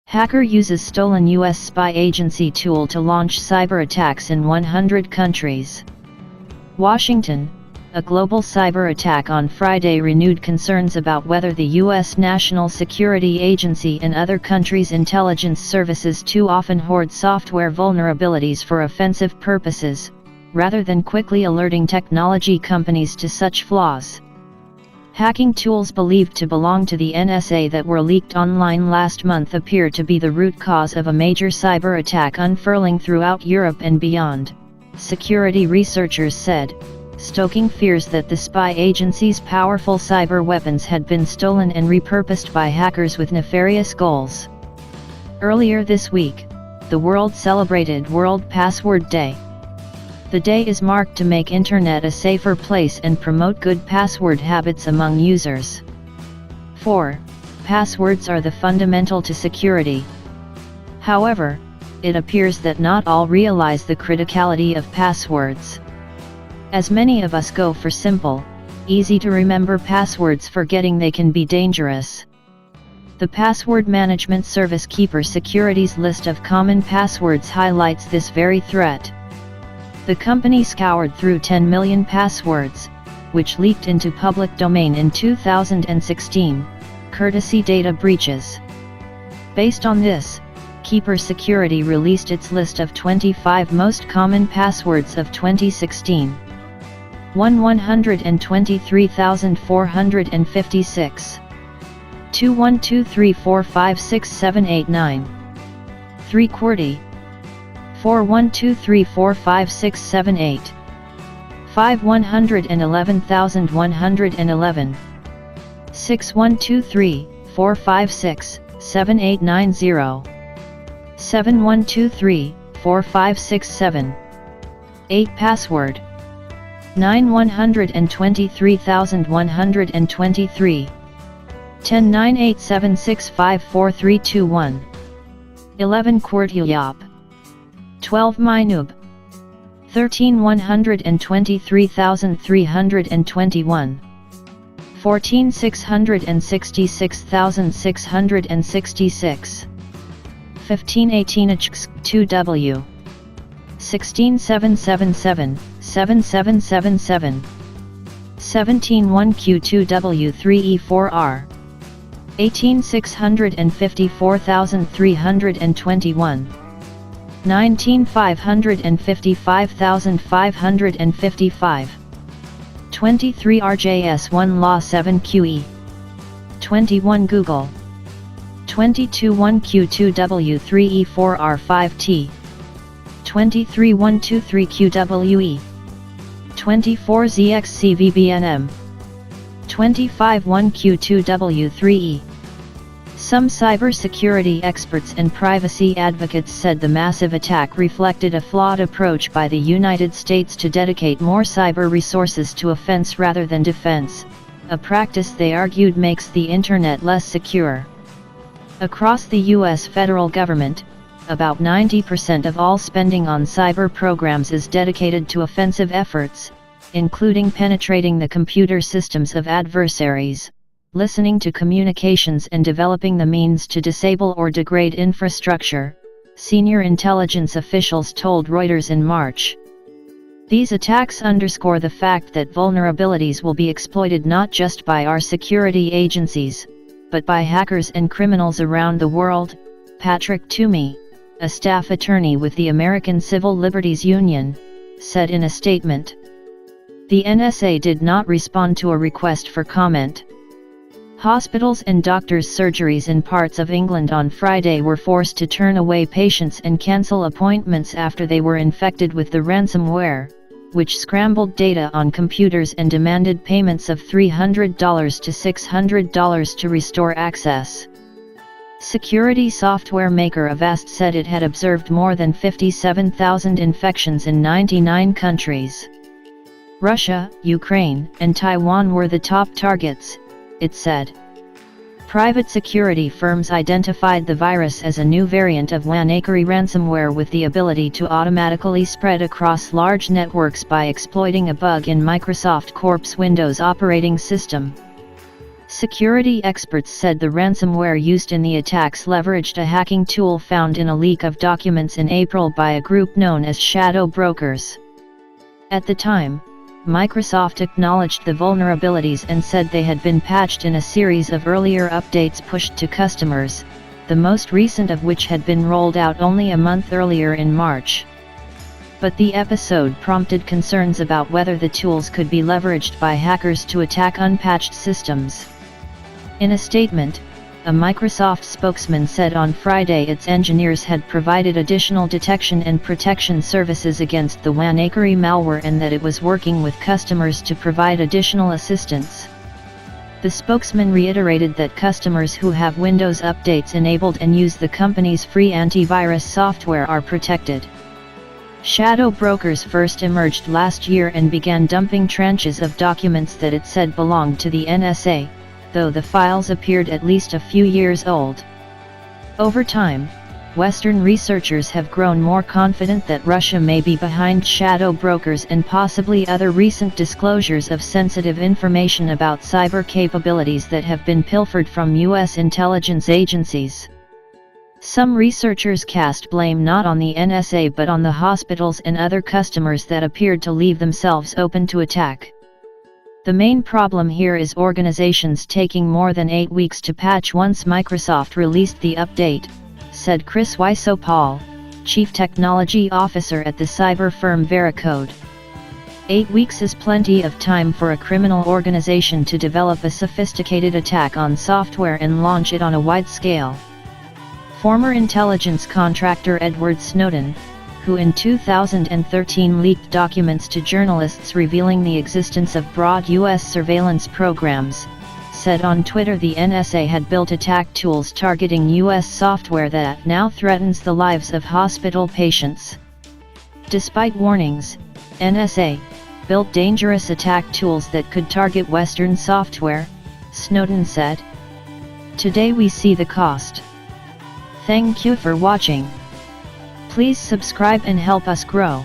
Hacker uses stolen U.S. spy agency tool to launch cyber attacks in 100 countries. Washington. A global cyber attack on Friday renewed concerns about whether the U.S. National Security Agency and other countries' intelligence services too often hoard software vulnerabilities for offensive purposes, rather than quickly alerting technology companies to such flaws. Hacking tools believed to belong to the NSA that were leaked online last month appear to be the root cause of a major cyber attack unfurling throughout Europe and beyond, security researchers said, stoking fears that the spy agency's powerful cyber weapons had been stolen and repurposed by hackers with nefarious goals. Earlier this week, the world celebrated World Password Day. The day is marked to make Internet a safer place and promote good password habits among users. 4. Passwords are the fundamental to security. However, it appears that not all realize the criticality of passwords. As many of us go for simple, easy-to-remember passwords, forgetting they can be dangerous. The password management service Keeper Security's list of common passwords highlights this very threat. The company scoured through 10 million passwords, which leaked into public domain in 2016, courtesy data breaches. Based on this, Keeper Security released its list of 25 most common passwords of 2016. 123,456. 2123456789. 3 QWERTY. 4123456788. 5111111. 6123456789. 71234567. 8 Password. 9123123. 109876544321. 11 QWERTY. 12 MyNoob. 13 123321. 14 666666. 15 18 2W. 16 777 7777. 17 1Q2W3E4R. 18 654321. 19 555555. 23 RJS1 Law 7QE. 21 Google. 22 1Q2W3E4R5T. 23 123QWE. 24 ZXCVBNM. 25 1Q2W3E. Some cybersecurity experts and privacy advocates said the massive attack reflected a flawed approach by the United States to dedicate more cyber resources to offense rather than defense, a practice they argued makes the Internet less secure. Across the U.S. federal government, about 90% of all spending on cyber programs is dedicated to offensive efforts, including penetrating the computer systems of adversaries, listening to communications and developing the means to disable or degrade infrastructure, senior intelligence officials told Reuters in March. These attacks underscore the fact that vulnerabilities will be exploited not just by our security agencies, but by hackers and criminals around the world, Patrick Toomey, a staff attorney with the American Civil Liberties Union, said in a statement. The NSA did not respond to a request for comment. Hospitals and doctors' surgeries in parts of England on Friday were forced to turn away patients and cancel appointments after they were infected with the ransomware, which scrambled data on computers and demanded payments of $300 to $600 to restore access. Security software maker Avast said it had observed more than 57,000 infections in 99 countries. Russia, Ukraine, and Taiwan were the top targets, it said. Private security firms identified the virus as a new variant of WannaCry ransomware with the ability to automatically spread across large networks by exploiting a bug in Microsoft Corp's Windows operating system. Security experts said the ransomware used in the attacks leveraged a hacking tool found in a leak of documents in April by a group known as shadow brokers. At the time, Microsoft acknowledged the vulnerabilities and said they had been patched in a series of earlier updates pushed to customers, the most recent of which had been rolled out only a month earlier in March. But the episode prompted concerns about whether the tools could be leveraged by hackers to attack unpatched systems. In a statement, a Microsoft spokesman said on Friday its engineers had provided additional detection and protection services against the WannaCry malware and that it was working with customers to provide additional assistance. The spokesman reiterated that customers who have Windows updates enabled and use the company's free antivirus software are protected. Shadow brokers first emerged last year and began dumping tranches of documents that it said belonged to the NSA, though the files appeared at least a few years old. Over time, Western researchers have grown more confident that Russia may be behind shadow brokers and possibly other recent disclosures of sensitive information about cyber capabilities that have been pilfered from U.S. intelligence agencies. Some researchers cast blame not on the NSA but on the hospitals and other customers that appeared to leave themselves open to attack. The main problem here is organizations taking more than 8 weeks to patch once Microsoft released the update, said Chris Wysopal, Chief Technology Officer at the cyber firm Veracode. 8 weeks is plenty of time for a criminal organization to develop a sophisticated attack on software and launch it on a wide scale. Former intelligence contractor Edward Snowden, who in 2013 leaked documents to journalists revealing the existence of broad U.S. surveillance programs, said on Twitter the NSA had built attack tools targeting U.S. software that now threatens the lives of hospital patients. Despite warnings, NSA built dangerous attack tools that could target Western software, Snowden said. Today we see the cost. Thank you for watching. Please subscribe and help us grow.